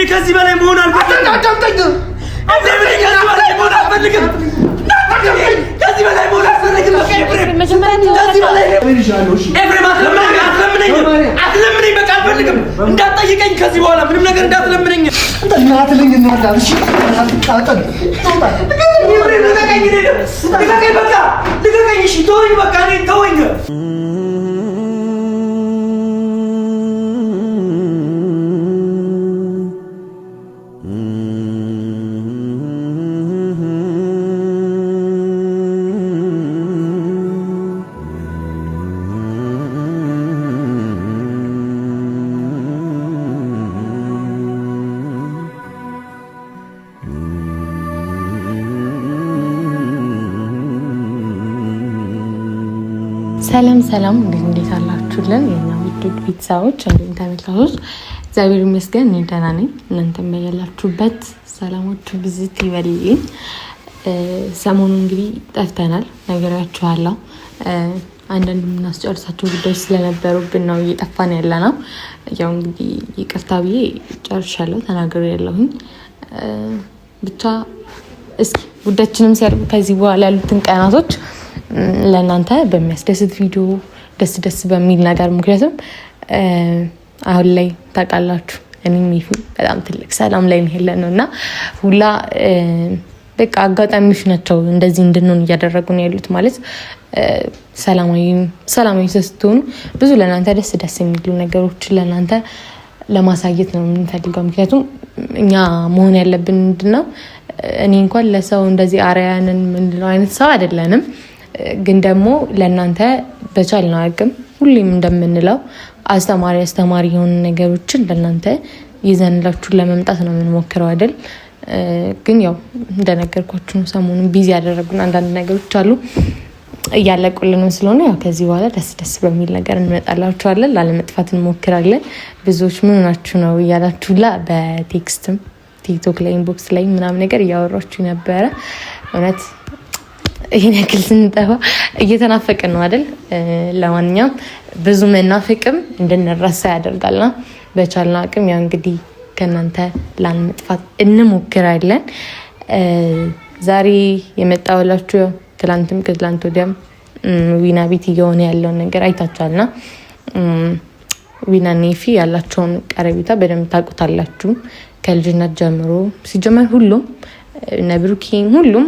ከዚህ በላይ መሆን አልፈልግም። ከዚህ በላይ መሆን አልፈልግም። አትለምነኝ፣ በቃ አልፈልግም። እንዳትጠይቀኝ ከዚህ በኋላ ምንም ነገር እንዳትለምነኝ። ተወኝ። ሰላም እንዴት አላችሁልን? የኛ ውድ ቤተሰቦች እንዴት ተመልካቾች፣ እግዚአብሔር ይመስገን እኔ ደህና ነኝ። እናንተም በያላችሁበት ሰላማችሁ ብዝት ይበልልኝ። ሰሞኑን እንግዲህ ጠፍተናል፣ ነገራችኋለሁ። አንዳንድ የምናስጨርሳቸው ጉዳዮች ስለነበሩብን ነው እየጠፋን ያለነው። ያው እንግዲህ ይቅርታ ብዬ ጨርሻለሁ፣ ተናግሬያለሁኝ። ብቻ እስኪ ጉዳያችንም ሲያልቅ ከዚህ በኋላ ያሉትን ቀናቶች ለእናንተ በሚያስደስት ቪዲዮ ደስ በሚል ነገር፣ ምክንያቱም አሁን ላይ ታውቃላችሁ እኔም ይፉ በጣም ትልቅ ሰላም ላይ ነው እና ሁላ በቃ አጋጣሚዎች ናቸው እንደዚህ እንድንሆን እያደረጉ ነው ያሉት። ማለት ሰላማዊ ስትሆኑ ብዙ ለእናንተ ደስ የሚሉ ነገሮችን ለእናንተ ለማሳየት ነው የምንፈልገው። ምክንያቱም እኛ መሆን ያለብን ምንድነው፣ እኔ እንኳን ለሰው እንደዚህ አርአያንን ምንድነው አይነት ሰው አይደለንም፣ ግን ደግሞ ለእናንተ በቻልነው አቅም ሁሌም እንደምንለው አስተማሪ የሆኑ ነገሮችን ለእናንተ ይዘንላችሁ ለመምጣት ነው የምንሞክረው አይደል? ግን ያው እንደነገርኳችሁ ነው፣ ሰሞኑን ቢዚ ያደረጉን አንዳንድ ነገሮች አሉ፣ እያለቁልን ስለሆነ ያው ከዚህ በኋላ ደስ በሚል ነገር እንመጣላችኋለን። ላለመጥፋት እንሞክራለን። ብዙዎች ምን ሆናችሁ ነው እያላችሁላ በቴክስትም ቲክቶክ ላይ ኢንቦክስ ላይ ምናምን ነገር እያወራችሁ ነበረ። እውነት ይሄን ያክል ስንጠፋ እየተናፈቅን ነው አይደል? ለማንኛውም ብዙ መናፈቅም እንድንረሳ ያደርጋልና በቻልነው አቅም ያው እንግዲህ ከእናንተ ላለመጥፋት እንሞክራለን። ዛሬ የመጣሁላችሁ ትላንትም ከትላንት ወዲያም ዊና ቤት እየሆነ ያለውን ነገር አይታችኋልና ዊና ኔፊ ያላቸውን ቀረቤታ በደንብ ታውቁታላችሁ። ከልጅነት ጀምሮ ሲጀመር ሁሉም ነብሩኪም ሁሉም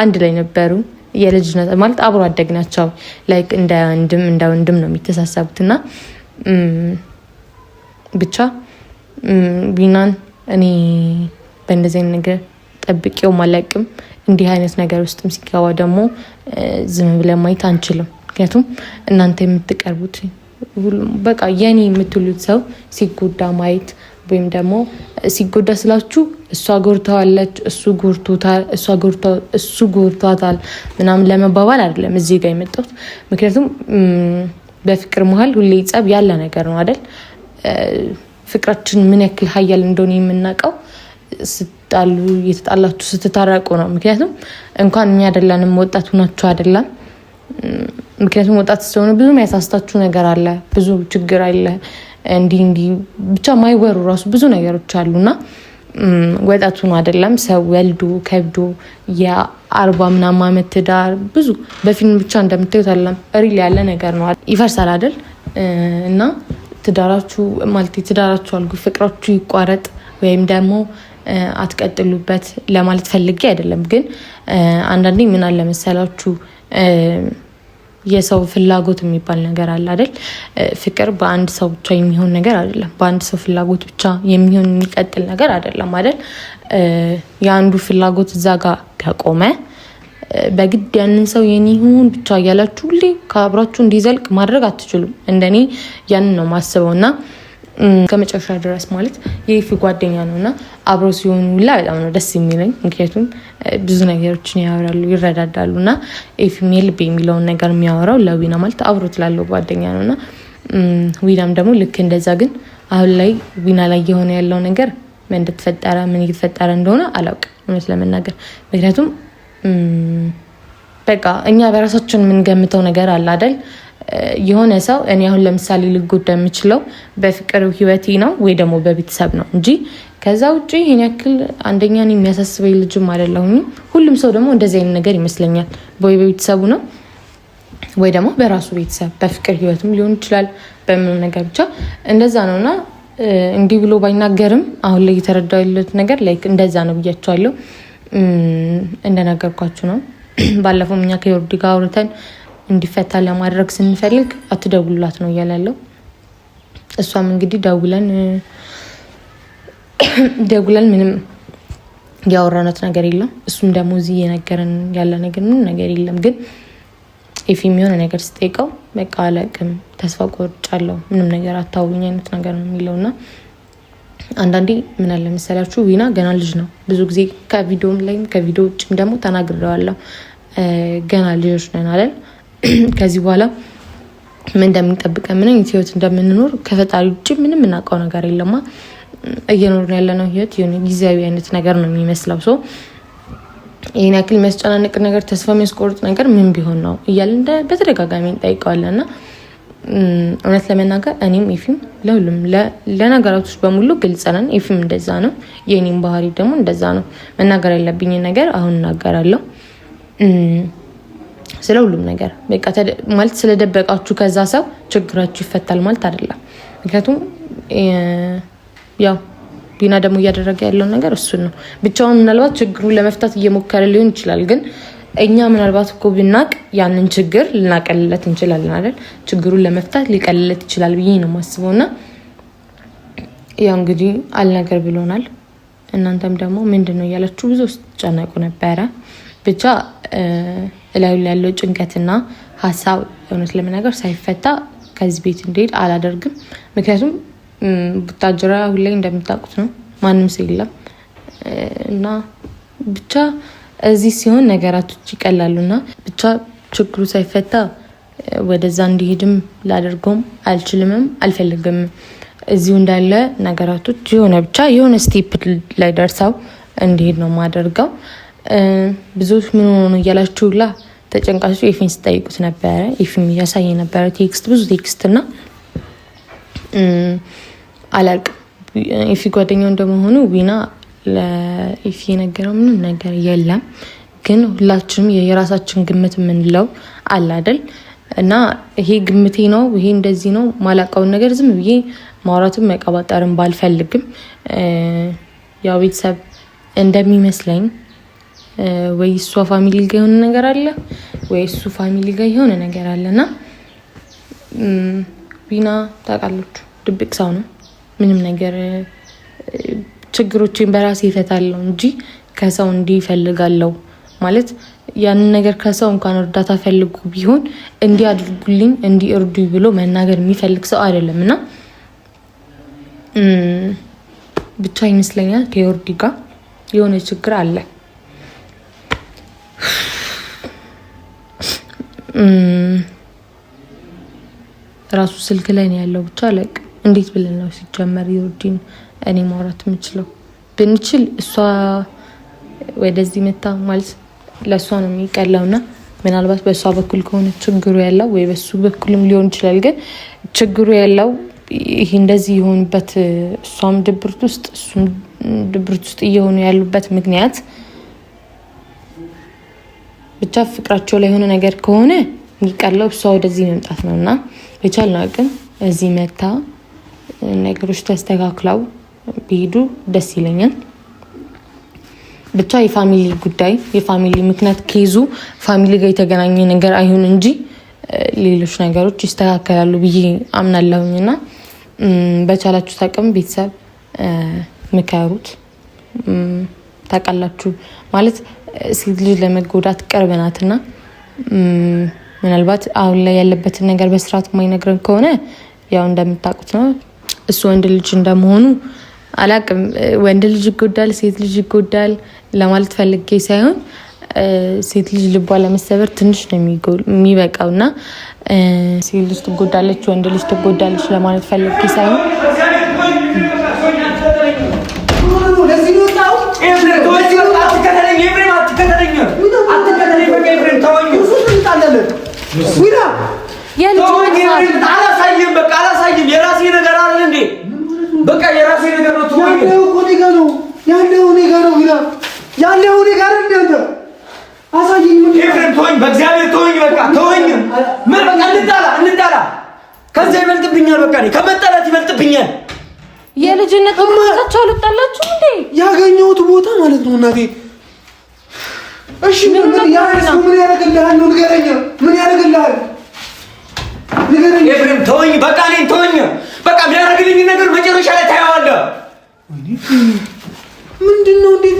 አንድ ላይ ነበሩ። የልጅነት ማለት አብሮ አደግናቸው። ላይክ እንደ ወንድም ነው የሚተሳሰቡትና ብቻ ዊናን እኔ በእንደዚህ አይነት ነገር ጠብቄው ማለቅም። እንዲህ አይነት ነገር ውስጥም ሲገባ ደግሞ ዝም ብለን ማየት አንችልም። ምክንያቱም እናንተ የምትቀርቡት ሁሉም በቃ የኔ የምትሉት ሰው ሲጎዳ ማየት ወይም ደግሞ ሲጎዳ ስላችሁ እሷ ጎርታዋለች፣ እሱ ጎርቷታል ምናምን ለመባባል አይደለም እዚህ ጋር የመጣሁት። ምክንያቱም በፍቅር መሀል ሁሌ ጸብ ያለ ነገር ነው አይደል? ፍቅራችን ምን ያክል ሀያል እንደሆነ የምናውቀው ስትጣሉ እየተጣላችሁ ስትታረቁ ነው። ምክንያቱም እንኳን እኛ አይደለንም ወጣቱ ናችሁ አይደለም። ምክንያቱም ወጣት ስለሆነ ብዙ የሚያሳስታችሁ ነገር አለ፣ ብዙ ችግር አለ። እንዲህ ብቻ ማይወሩ ራሱ ብዙ ነገሮች አሉና ወጣቱ ነው አይደለም ሰው ወልዶ ከብዶ የ40 ምናምን ዓመት ትዳር ብዙ በፊልም ብቻ እንደምታዩት አይደለም፣ ሪል ያለ ነገር ነው። ይፈርሳል አይደል? እና ትዳራችሁ አልኩ ፍቅራችሁ ይቋረጥ ወይም ደግሞ አትቀጥሉበት ለማለት ፈልጌ አይደለም። ግን አንዳንዴ ምን አለ መሰላችሁ የሰው ፍላጎት የሚባል ነገር አለ አይደል? ፍቅር በአንድ ሰው ብቻ የሚሆን ነገር አይደለም። በአንድ ሰው ፍላጎት ብቻ የሚቀጥል ነገር አይደለም አይደል? የአንዱ ፍላጎት እዛ ጋር ከቆመ በግድ ያንን ሰው የኔ ይሁን ብቻ እያላችሁ ሁሌ ከአብራችሁ እንዲዘልቅ ማድረግ አትችሉም። እንደኔ ያንን ነው ማስበውና ከመጨረሻ ድረስ ማለት የይፍ ጓደኛ ነውና አብሮ ሲሆኑ ሁላ በጣም ነው ደስ የሚለኝ። ምክንያቱም ብዙ ነገሮችን ያወራሉ፣ ይረዳዳሉና ኤፍሜል በሚለው ነገር የሚያወራው ለዊና ማለት አብሮት ላለው ጓደኛ ነውና ዊናም ደግሞ ልክ እንደዛ። ግን አሁን ላይ ዊና ላይ የሆነ ያለው ነገር ምን እየተፈጠረ እንደሆነ አላውቅም እውነት ለመናገር። ምክንያቱም በቃ እኛ በራሳችን የምንገምተው ነገር አለ አይደል? የሆነ ሰው እኔ አሁን ለምሳሌ ልጎዳ የምችለው በፍቅር ህይወቴ ነው ወይ ደግሞ በቤተሰብ ነው እንጂ ከዛ ውጪ ይሄን ያክል አንደኛን የሚያሳስበኝ ልጅም አይደለሁኝ። ሁሉም ሰው ደግሞ እንደዚህ አይነት ነገር ይመስለኛል ወይ በቤተሰቡ ነው ወይ ደግሞ በራሱ ቤተሰብ በፍቅር ህይወትም ሊሆን ይችላል በምን ነገር ብቻ እንደዛ ነውና እንዲህ ብሎ ባይናገርም አሁን ላይ የተረዳው ያለው ነገር ላይክ እንደዛ ነው ብያቸዋለሁ። እንደነገርኳችሁ ነው። ባለፈው እኛ ከዮርዲ ጋር አውርተን እንዲፈታ ለማድረግ ስንፈልግ አትደውሉላት ነው እያላለው። እሷም እንግዲህ ደውለን ምንም ያወራናት ነገር የለም። እሱም ደግሞ እዚህ የነገረን ያለ ነገር ምንም ነገር የለም። ግን ኤፊም የሆነ ነገር ስጠይቀው በቃ አላቅም ተስፋ ቆርጫለሁ ምንም ነገር አታውኝ አይነት ነገር ነው የሚለውና አንዳንዴ ምን አለ መሰላችሁ ዊና ገና ልጅ ነው። ብዙ ጊዜ ከቪዲዮም ላይ ከቪዲዮ ውጭም ደግሞ ተናግሬዋለሁ። ገና ልጆች ነን አይደል? ከዚህ በኋላ ምን እንደሚጠብቀን ምን አይነት ህይወት እንደምንኖር ከፈጣሪ ውጭ ምንም እናውቀው ነገር የለማ። እየኖርን ያለነው ህይወት የሆነ ጊዜያዊ አይነት ነገር ነው የሚመስለው። ሰው ይሄን ያክል የሚያስጨናንቅ ነገር ተስፋ የሚያስቆርጥ ነገር ምን ቢሆን ነው እያልን በተደጋጋሚ እንጠይቀዋለንና እውነት ለመናገር እኔም ኤፊም ለሁሉም ለነገራቶች በሙሉ ግልጽ ነን። ኤፊም እንደዛ ነው። የኔም ባህሪ ደግሞ እንደዛ ነው። መናገር ያለብኝ ነገር አሁን እናገራለሁ። ስለ ሁሉም ነገር በቃ ማለት ስለደበቃችሁ ከዛ ሰው ችግራችሁ ይፈታል ማለት አይደለም። ምክንያቱም ያው ቢና ደግሞ እያደረገ ያለው ነገር እሱን ነው። ብቻውን ምናልባት ችግሩን ለመፍታት እየሞከረ ሊሆን ይችላል። ግን እኛ ምናልባት እኮ ብናቅ ያንን ችግር ልናቀልለት እንችላለን አይደል? ችግሩን ለመፍታት ሊቀልለት ይችላል ብዬ ነው የማስበውና ያው እንግዲህ አልነገር ብሎናል። እናንተም ደግሞ ምንድነው እያላችሁ ብዙ ተጨናቁ ነበረ። ብቻ እላዩ ያለው ጭንቀትና ሀሳብ እውነት ለመናገር ሳይፈታ ከዚህ ቤት እንዲሄድ አላደርግም። ምክንያቱም ቡታጅራ ሁሌ እንደምታውቁት ነው፣ ማንም ሰው የለም እና ብቻ እዚህ ሲሆን ነገራቶች ይቀላሉና ብቻ ችግሩ ሳይፈታ ወደዛ እንዲሄድም ላደርገውም አልችልምም አልፈልግም። እዚሁ እንዳለ ነገራቶች የሆነ ስቴፕ ላይ ደርሰው እንዲሄድ ነው ማደርገው። ብዙዎች ምን ሆኖ ነው እያላችሁላ ተጨንቃችሁ ኤፊን ስጠይቁት ነበረ። ኤፊም እያሳየ ነበረ ብዙ ቴክስትና አላልቅም። ኤፊ ጓደኛው እንደመሆኑ ዊና ለኤፊ የነገረው ምንም ነገር የለም። ግን ሁላችንም የራሳችን ግምት የምንለው አለ አይደል? እና ይሄ ግምቴ ነው ይሄ እንደዚህ ነው ማላውቀውን ነገር ዝም ብዬ ማውራትም መቀባጠርም ባልፈልግም ያው ቤተሰብ እንደሚመስለኝ ወይ እሷ ፋሚሊ ጋር የሆነ ነገር አለ ወይ እሱ ፋሚሊ ጋር የሆነ ነገር አለና ዊና ታውቃላችሁ ድብቅ ሰው ነው። ምንም ነገር ችግሮችን በራሴ ይፈታለሁ እንጂ ከሰው እንዲፈልጋለሁ ማለት ያንን ነገር ከሰው እንኳን እርዳታ ፈልጉ ቢሆን እንዲያድርጉልኝ እንዲርዱኝ ብሎ መናገር የሚፈልግ ሰው አይደለምና ብቻ ይመስለኛል ከዮርዲ ጋር የሆነ ችግር አለ። ራሱ ስልክ ላይ ነው ያለው። ብቻ ለቅ እንዴት ብለን ነው ሲጀመር ዮርዲን እኔ ማውራት የምችለው? ብንችል እሷ ወደዚህ መታ ማለት ለእሷ ነው የሚቀላውና ምናልባት በእሷ በኩል ከሆነ ችግሩ ያለው ወይ በሱ በኩልም ሊሆን ይችላል። ግን ችግሩ ያለው ይሄ እንደዚህ የሆኑበት እሷም ድብርት ውስጥ እሱም ድብርት ውስጥ እየሆኑ ያሉበት ምክንያት ብቻ ፍቅራቸው ላይ የሆነ ነገር ከሆነ የሚቀለው እሷ ወደዚህ መምጣት ነውና የቻልነው ግን እዚህ መታ ነገሮች ተስተካክለው ቢሄዱ ደስ ይለኛል። ብቻ የፋሚሊ ጉዳይ የፋሚሊ ምክንያት ኬዙ ፋሚሊ ጋር የተገናኘ ነገር አይሁን እንጂ ሌሎች ነገሮች ይስተካከላሉ ብዬ አምናለሁኝና በቻላችሁ ታቅም ቤተሰብ ምከሩት። ታውቃላችሁ ማለት ሴት ልጅ ለመጎዳት ቅርብ ናትና ምናልባት አሁን ላይ ያለበትን ነገር በስርዓት የማይነግረን ከሆነ ያው እንደምታውቁት ነው። እሱ ወንድ ልጅ እንደመሆኑ አላቅም ወንድ ልጅ ይጎዳል ሴት ልጅ ይጎዳል ለማለት ፈልጌ ሳይሆን ሴት ልጅ ልቧ ለመሰበር ትንሽ ነው የሚበቃውና ሴት ልጅ ትጎዳለች ወንድ ልጅ ትጎዳለች ለማለት ፈልጌ ሳይሆን አላሳይም። በቃ አላሳይም። የራሴ ነገር አይደል እንዴ? በቃ የራሴ ነገር ነው። ያለው እኮ እኔ ጋር ነው ያለው እኔ ጋር እንዴ? አሳይኝ። ኤፍሬም ተወኝ፣ በእግዚአብሔር ተወኝ። በቃ ተወኝ። ምን በቃ እንጣላ። ከዚህ ይበልጥብኛል። በቃ እኔ ከመጣላት ይበልጥብኛል። የልጅነት ቦታችሁ አልጣላችሁ እንዴ? ያገኘሁት ቦታ ማለት ነው እናቴ። እሺ ምን ያደርግልሃል ነው? ንገረኝ። ምን ያደርግልሃል? ንገረኝ። ኤፍሬም ተወኝ። በቃ እኔን ተወኝ። በቃ የሚያደርግልኝ ነገር መጨረሻ ላይ ታየዋለህ። ምንድነው? እንዴት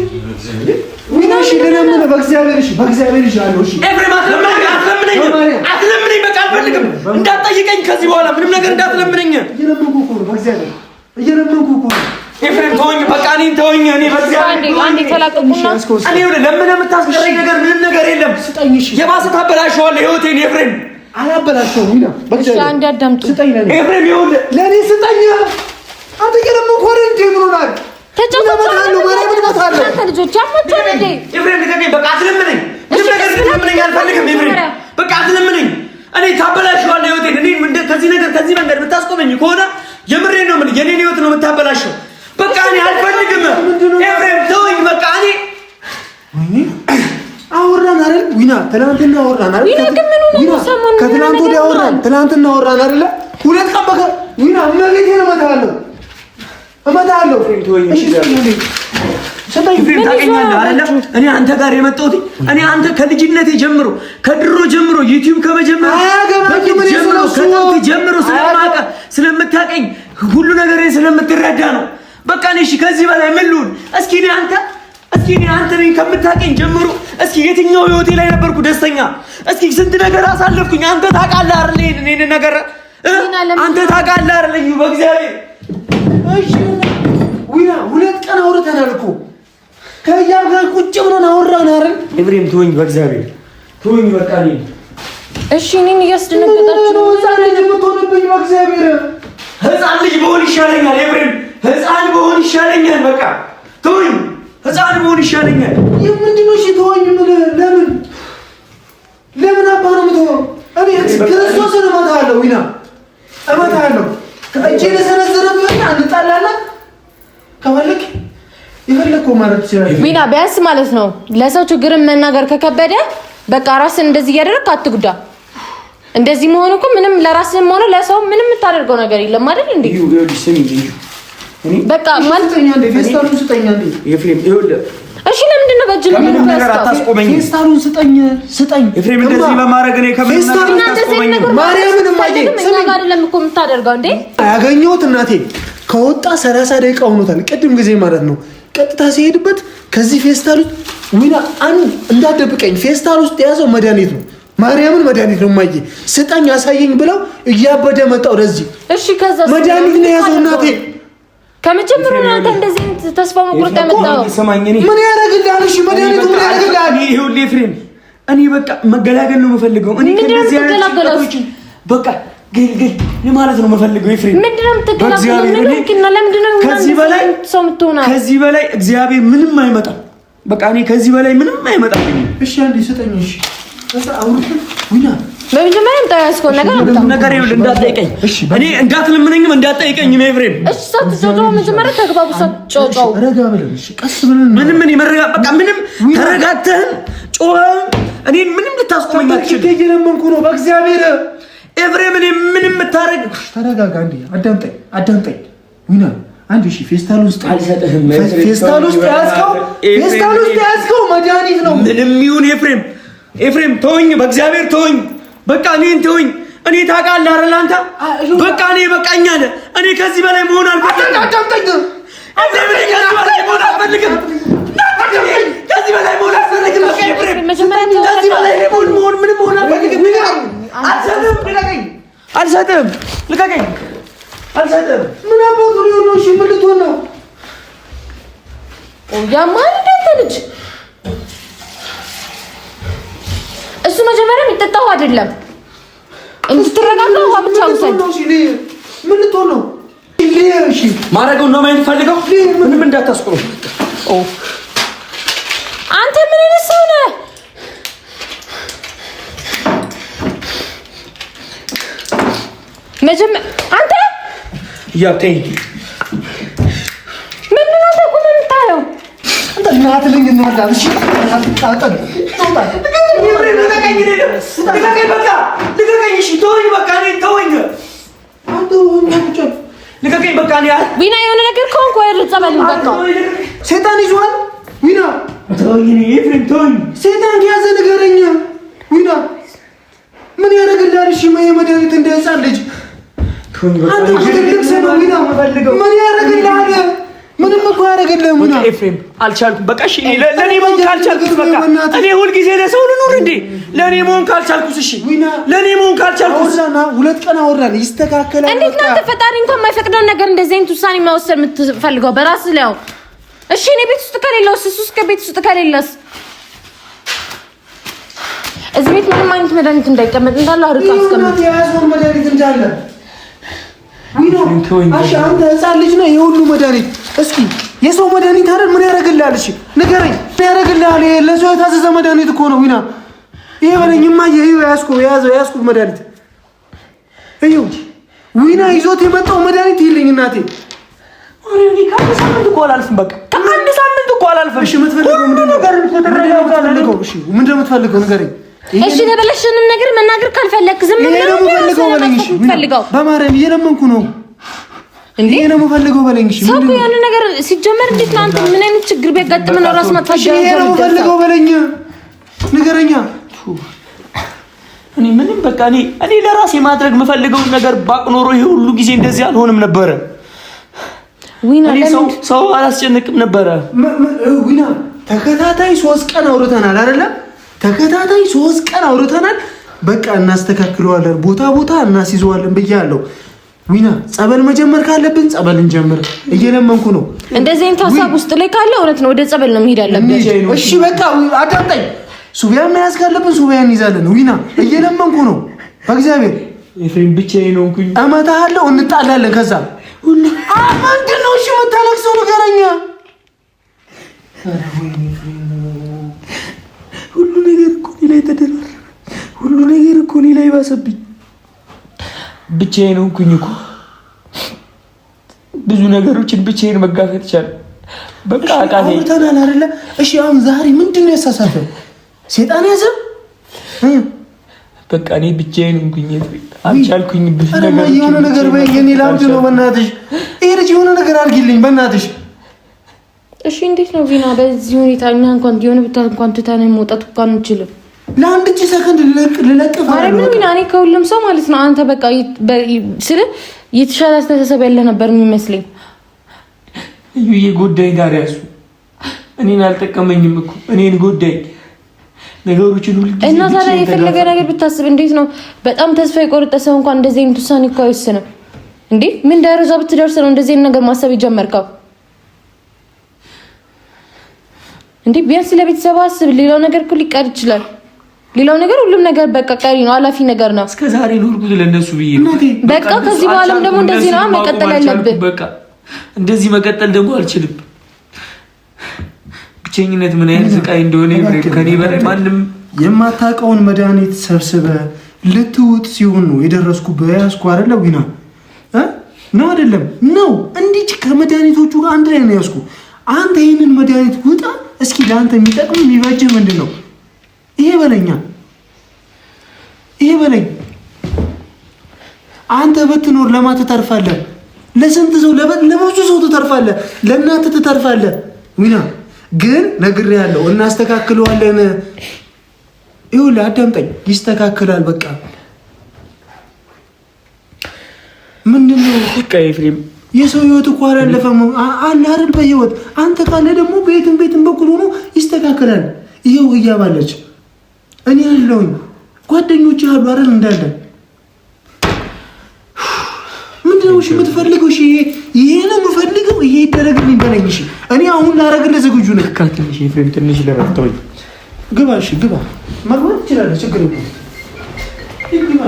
እሺ ለምን በእግዚአብሔር አለው። እሺ ኤፍሬም አትለምነኝ። በቃ አልፈልግም። እንዳትጠይቀኝ ከዚህ በኋላ ምንም ነገር እንዳትለምነኝ። እየለመንኩ እኮ ነው። በእግዚአብሔር እየለመንኩ እኮ ነው። ኤፍሬም ተወኝ። በቃ እኔን ተወኝ። እኔ በእግዚአብሔር አንዴ ተላቀቁና እኔ ለምን የምታስቀረኝ ነገር ምንም ነገር የለም። ስጠኝ። እሺ የባሰ ታበላሸዋለህ ህይወቴን ኤፍሬም። አላበላሸውም። ይና በእግዚአብሔር አንዴ አዳምጡ። ስጠኝ ኤፍሬም። ይኸውልህ ለኔ ስጠኝ። አንተ እየለመንኩ አይደል እንዴ? ምን ሆናል? ተጫውተናል ማለት ነው። አንተ ልጆች አመጣው እንዴ? ኤፍሬም ልቀቀኝ። በቃ አትለምነኝ። ምንም ነገር ልትለምነኝ አልፈልግም ኤፍሬም። በቃ አትለምነኝ። እኔ ታበላሸዋለህ ህይወቴን። እኔ ከዚህ መንገድ የምታስቆመኝ ከሆነ የምሬን ነው። ምን የኔን ህይወት ነው የምታበላሸው። በቃ እኔ አልፈልግም ኤፍሬም ተወኝ። በቃ እኔ አወራን አይደል? ዊና ትናንትና አወራን አይደል? ከትናንት ወዲያ አወራን። ትናንትና አወራን አይደል? ሁለት ቀን በቃ ዊና መሬቴን እመታለሁ። እሺ ኤፍሬም ታውቀኛለህ አይደል? እኔ አንተ ጋር የመጣሁት እኔ አንተ ከልጅነቴ ጀምሮ ከድሮ ጀምሮ ዩቲዩብ ከመጀመር ጀምሮ ስለምታውቀኝ ሁሉ ነገር ስለምትረዳ ነው። በቃ እኔ እሺ ከዚህ በላይ ምን ልሁን? እስኪ እኔ አንተ ነኝ ከምታውቀኝ ጀምሮ እስኪ የትኛው ህይወቴ ላይ ነበርኩ ደስተኛ? እስኪ ስንት ነገር አሳለፍኩኝ። አንተ ታውቃለህ አይደል? እኔን ነገር አንተ ታውቃለህ አይደል? በእግዚአብሔር እሺ ዊና ሁለት ቀን አውርተናል እኮ ከያብ ጋር ቁጭ ብለን አወራን አይደል? ኤፍሬም ተወኝ፣ በእግዚአብሔር ተወኝ። በቃ እሺ እኔን እያስደነገጣችሁ ነው። ዛሬ የምትሆንብኝ በእግዚአብሔር ህፃን ልጅ በሆን ይሻለኛል ኤፍሬም። ህፃን በሆን ይሻለኛል። በቃ ተወኝ። ህፃን በሆን ይሻለኛል። ምንድነው? እሺ ተወኝ። ለምን አባ ነው የምትሆነው? እኔ ክርስቶስን እመታለሁ። ዊና እመታለሁ። እጄ ለሰነዘረብኝ አንጣላለን። ከፈለክ የፈለከው ማለት ይችላል። ዊና ቢያንስ ማለት ነው ለሰው ችግርን መናገር ከከበደ በቃ ራስን እንደዚህ እያደረግህ አትጉዳ። እንደዚህ መሆን እኮ ምንም ለራስህም ሆነ ለሰው ምንም የምታደርገው ነገር የለም አይደል እንዴ? በቃ ማለት ነው። ፌስታሉን ስጠኝ እንዴ ኤፍሬም። ይኸውልህ እሺ ለምንድን ነው በእጅ ምንም ነገር አታስቆመኝ። ፌስታሉን ስጠኝ ኤፍሬም። እንደዚህ በማድረግ ነው ፌስታሉን አታስቆመኝ። ማርያምን ማይዴ ስማ አይደለም እኮ የምታደርገው እንዴ? ያገኘሁት እናቴ ከወጣ 30 ደቂቃ ሆኖታል። ቅድም ጊዜ ማለት ነው ቀጥታ ሲሄድበት ከዚህ ፌስታል ውስጥ ዊና አንድ እንዳደብቀኝ ፌስታል ውስጥ የያዘው መድኃኒት ነው። ማርያምን መድኃኒት ነው። ማየ ስጠኝ አሳየኝ ብለው እያበደ መጣ ወደዚህ። እሺ ከዛ መድኃኒት ነው የያዘው እናቴ። ከመጀመሪያው አንተ እንደዚህ ተስፋ መቁረጥ ያመጣው ምን ያደርግልሃል? እሺ መድኃኒቱ ምን ያደርግልሃል? ይኸውልህ ኤፍሬም እኔ በቃ መገላገል ነው የምፈልገው። እኔ ከዚህ አይነት በቃ ግልግል ማለት ነው የምፈልገው ኤፍሬም። ምንድነው የምትገላገለው? ከዚህ በላይ እግዚአብሔር ምንም አይመጣም። በቃ እኔ ከዚህ በላይ ምንም አይመጣም። እሺ አንዴ ስጠኝ። እሺ አውሩት ዊና በመጀመሪያ እንታያስከው ነገር ይኸውልህ እንዳትጠይቀኝ። እኔ እንዳትለምነኝም እንዳትጠይቀኝም ኤፍሬም። እሺ ሳትጮው መጀመሪያ ተግባቡ። ሳትጮው ረጋ ብለን እሺ ቀስ ብለን ምንም እኔ በቃ ምንም ተረጋግተህም ጮኸም እኔን ምንም ልታስቆመኝ አትችልም። እየለመንኩ ነው በእግዚአብሔር ኤፍሬም። እኔ ምንም የምታረግ ተረጋጋ። አንዴ አዳምጠኝ ዊና አንዴ እሺ ፌስታል ውስጥ አልሰጥህም። ፌስታል ውስጥ ያዝከው መድኃኒት ነው። ምንም ይሁን ኤፍሬም ተወኝ፣ በእግዚአብሔር ተወኝ። በቃ እኔን ተወኝ። እኔ ታውቃለህ አይደል አንተ በቃ እኔ በቃኛለ። እኔ ከዚህ በላይ መሆን አልፈልግም። ከዚህ በላይ መሆን አልፈልግም። አልሰጥም። ልቀቀኝ። ምን አባቱ ሊሆን ነው? እሺ ምን ልትሆን ነው? ያማን እንደ ልጅ እሱ መጀመሪያ የሚጠጣው አይደለም። እንድትረጋጋ ውሃ ብቻ ውሰድ። ምን ልትሆን ነው? እሺ ማረገው ነው ማለት ፈልገው ምንም እንዳታስቆም። አንተ ምን አይነት ሰው ነህ? መጀመሪያ አንተ ያተይ ምን ነው ተቆም የምታየው? አንተ እናትልኝ እናታል። እሺ ታጣጣ ዊና የሆነ ነገር ከሆንኩ ወይ ጸበል በቃ ሰይጣን ይዟል። ዊና ተወኝ፣ ኤፍሬም ተወኝ። ሰይጣን ያዘ ንገረኛ። ዊና ምን ያደርግልሃል? እሺ መድኃኒት እንደ ህፃን ልጅ አንተ ትልቅ ሰው ነው። ዊና ምን ያደርግልሃል? ምንም እኮ ያደርግልህ። ዊና ኤፍሬም አልቻልኩም። በቃ እሺ ለኔ መሆን ካልቻልኩት በቃ እኔ ሁልጊዜ ለሰው ልኑር እንዴ? ለኔ መሆን ካልቻልኩት እሺ ለኔ መሆን ካልቻልኩት ሁለት ቀን አወራን ይስተካከላል። እንዴት ነው ተፈጣሪ እንኳን የማይፈቅደውን ነገር እንደዚህ አይነት ውሳኔ መወሰን የምትፈልገው በራስህ ላይ? እሺ እኔ ቤት ውስጥ ከሌለውስ እሱስ ከቤት ውስጥ ከሌለስ እዚህ ቤት ምንም አይነት መድኃኒት እንዳይቀመጥ እንዳለ አርቃ አስቀምጥ። የያዘውን መድኃኒት እንዳለ ዊና አሽ አንተ ህፃን ልጅ ነው። የሁሉ መድኃኒት እስኪ የሰው መድኃኒት አይደል? ምን ያደርግልሃል? እሺ ንገረኝ፣ ምን ያደርግልሃል? ለሰው የታዘዘ መድኃኒት እኮ ነው። ዊና ይሄ በለኝማ። ይሄው ያዝኩት መድኃኒት እዩ። ዊና ይዞት የመጣው መድኃኒት ይልኝ እናቴ። ወሬ ከአንድ ሳምንት እኮ አላልፍም። በቃ ከአንድ ሳምንት እኮ አላልፍም። እሺ የምትፈልገው ምንድን ነው? እሺ ምንድን ነው የምትፈልገው? ንገረኝ። እሺ ተበላሽንም ነገር መናገር ካልፈለክ ዝም ብለህ ነው የምትፈልገው። በማርያም እየለመንኩ ነው እንዴ ነው የምፈልገው በለኝ። እሺ ሰው ያን ነገር ሲጀመር እንዴት ነው አንተ ምን አይነት ችግር ቢያጋጥም ነው ራስ ማጥፋት ነው የምፈልገው በለኝ። ንገረኛ። እኔ ምንም በቃ እኔ ለራሴ ማድረግ የምፈልገው ነገር ባቅኖሮ ይሄ ሁሉ ጊዜ እንደዚህ አልሆንም ነበረ። ዊና ሰው አላስጨንቅም ነበረ። ዊና ተከታታይ 3 ቀን አውርተናል አይደለ? ተከታታይ 3 ቀን አውርተናል። በቃ እናስተካክለዋለን፣ ቦታ እናስይዘዋለን ብያለሁ። ዊና ጸበል መጀመር ካለብን ጸበል እንጀምር። እየለመንኩ ነው። እንደዚህ አይነት ሀሳብ ውስጥ ላይ ካለ እውነት ነው ወደ ጸበል ነው መሄድ ያለብን። እሺ በቃ አዳምጠኝ። ሱቢያን መያዝ ካለብን ሱቢያን እንይዛለን። ዊና እየለመንኩ ነው በእግዚአብሔር። ኤፍሬም ብቻዬን ነው እንኩኝ አመታለሁ፣ እንጣላለን። ከዛ ምንድን ነው እሺ የምታለቅሰው? ንገረኛ። ሁሉ ነገር እኮ እኔ ላይ ተደረገ። ሁሉ ነገር እኮ እኔ ላይ ባሰብኝ። ብቻዬን ሆንኩኝ እኮ ብዙ ነገሮችን ብቻዬን መጋፈጥ ይቻላል። በቃ አቃቴ አውርተናል አይደለ? እሺ አሁን ዛሬ ምንድነው ያሳሳፈው? ሰይጣን ያዘ። በቃ እኔ ብቻዬን ሆንኩኝ። አልቻልኩኝ። ብዙ ነገር የሆነ ነገር በይ። የኔ ላምድ ነው በእናትሽ። ይሄ ልጅ የሆነ ነገር አድርጊልኝ በእናትሽ። እሺ እንዴት ነው ቪና በዚህ ሁኔታ እኛ እንኳን የሆነ ብታ እንኳን ትታን መውጣት እንኳን እንችልም። ለአንድ እጅ ሰከንድ ልለቅፍ አረ ምን ቪና እኔ ከሁሉም ሰው ማለት ነው አንተ በቃ ስለ የተሻለ አስተሳሰብ ያለ ነበር የሚመስለኝ። እዩ የጎዳኝ ጋር ያሱ እኔን አልጠቀመኝም እኮ እኔን ጎዳኝ። ነገሮችን ሁሉ እና ታዲያ የፈለገ ነገር ብታስብ እንዴት ነው በጣም ተስፋ የቆረጠ ሰው እንኳን እንደዚህ አይነት ውሳኔ እኮ አይወስንም እንዴ? ምን ደረጃ ብትደርስ ነው እንደዚህ ነገር ማሰብ ይጀመርከው እንዴ? ቢያንስ ለቤተሰብ አስብ። ሌላው ነገር እኮ ሊቀር ይችላል። ሌላው ነገር ሁሉም ነገር በቃ ቀሪ ነው፣ አላፊ ነገር ነው። እስከ ዛሬ ኖርኩት ለነሱ ብዬ ነው። በቃ ከዚህ በኋላም ደግሞ እንደዚህ ነው መቀጠል ያለብን። በቃ እንደዚህ መቀጠል ደግሞ አልችልም። ብቸኝነት ምን አይነት ስቃይ እንደሆነ ከኔ በላይ ማንም የማታውቀውን መድኃኒት ሰብስበ ልትውጥ ሲሆን ነው የደረስኩበት። ያስኩ አይደለ ዊና ነው አይደለም ነው እንዲህ ከመድኃኒቶቹ ጋር አንድ ላይ ነው ያስኩ። አንተ ይሄንን መድኃኒት ውጣ እስኪ ለአንተ የሚጠቅም የሚበጅህ ምንድን ነው? ይሄ በለኛ፣ ይሄ በለኝ። አንተ ብትኖር ለማን ትተርፋለህ? ለስንት ሰው ለብዙ ሰው ትተርፋለህ፣ ለእናትህ ትተርፋለህ። ዊና ግን ነግሬሃለሁ፣ እናስተካክለዋለን። ይኸውልህ አዳምጠኝ፣ ይስተካከላል። በቃ ምንድን ነው በቃ ኤፍሬም፣ የሰው ህይወት እኮ አላለፈም አለ አይደል? በህይወት አንተ ካለ ደግሞ ቤትን በኩል ሆኖ ይስተካከላል። ይኸው እያባለች እኔ ያለውኝ ጓደኞች አሉ አይደል? እንዳለ ምንድነው እሺ የምትፈልገው? እሺ ይሄ ነው የምፈልገው፣ ይሄ ይደረግልኝ በለኝ። እሺ እኔ አሁን ላደርግልህ ዝግጁ ነኝ። ትንሽ ኤፍሬም፣ ትንሽ ለረፍተውኝ ግባ። እሺ ግባ፣ መግባት ትችላለህ። ችግር የለም። ግባ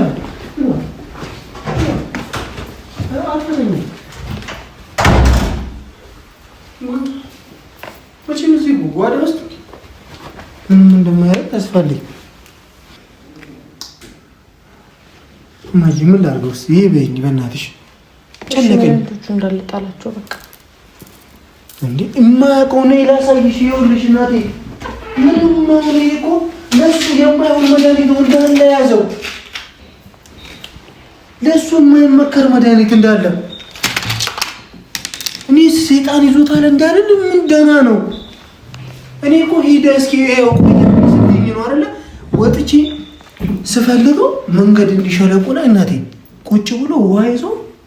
መቼም እዚህ ጓዳ ውስጥ ምንም እንደማያደርግ ተስፋ አለኝ። ማይ ምን ላድርገውስ? ይሄ በይኝ በእናትሽ ጨነቀኝ። እንዳለ ጣላቸው በቃ እንዴ የማያውቀው ነው ላሳይሽ። ይኸውልሽ እናቴ ምንም ማለት እኮ ለሱ የማይሆን መድኃኒት እንዳለ ያዘው። ለሱ የማይመከር መድኃኒት እንዳለ እኔ ሰይጣን ይዞታል እንዳልን ምን ደህና ነው። እኔ እኮ ሄደ እስኪ ይኸው ቆይ ነው አይደለ ወጥቼ ስፈልገው መንገድ እንዲሸለቁና እናቴ ቁጭ ብሎ ውሃ ይዞ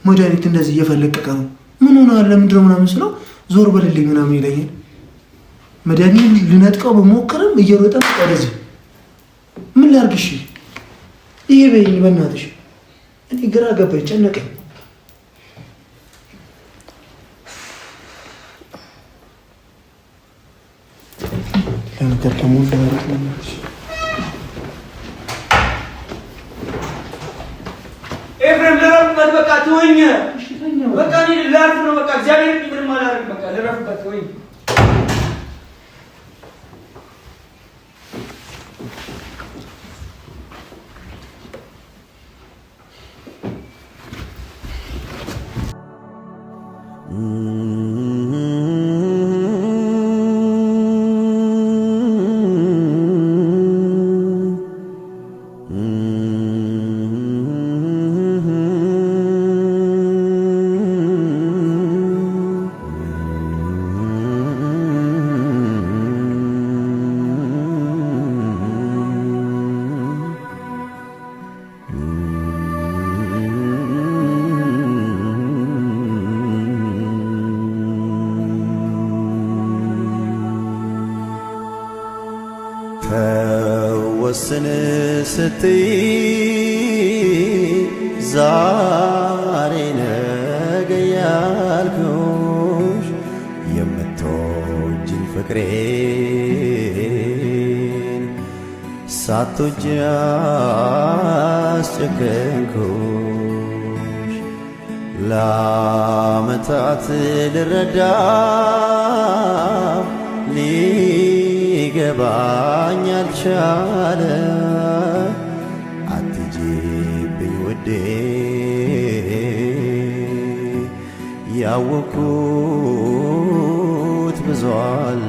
መድኃኒት እንደዚህ እየፈለቀቀ ነው። ምን ሆነሃል ለምንድን ነው ምናምን ስለው ዞር በልልኝ ምናምን ይለኛል። መድኃኒት ልነጥቀው በሞክርም እየሮጠ ወደዚህ ምን ላድርግሽ? ይሄ በይኝ በእናትሽ። እኔ ግራ ገባኝ ጨነቀኝ። ለምከር ከሞላ ወራት ነው ኤፍሬም ልረፍበት በቃ ተወኝ። በቃ እኔ ላርፍ ነው በቃ እግዚአብሔር ምንም አላደርግም በቃ ልረፍበት ተወኝ። ተወስን ስትይ ዛሬ ነገ ያልኩሽ የምትወጂኝ ፍቅሬን ሳትወጂ አስጨከንኩሽ። ለዓመታት ልረዳ ሊገባኝ አልቻለ። አትጂብኝ ውዴ ያወኩት ብዙ አለ።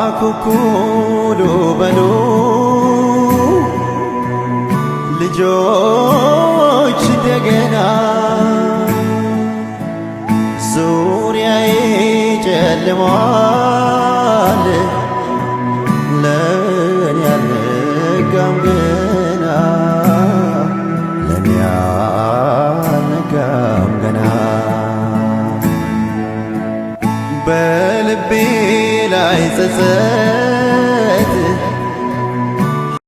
አኩኩሉ በሉ ልጆች እንደገና ዙሪያዬ ጨልሟል ለኔ አልነጋም ገና ለኔ አልነጋም ገና በልቤ ላይ ጸጸት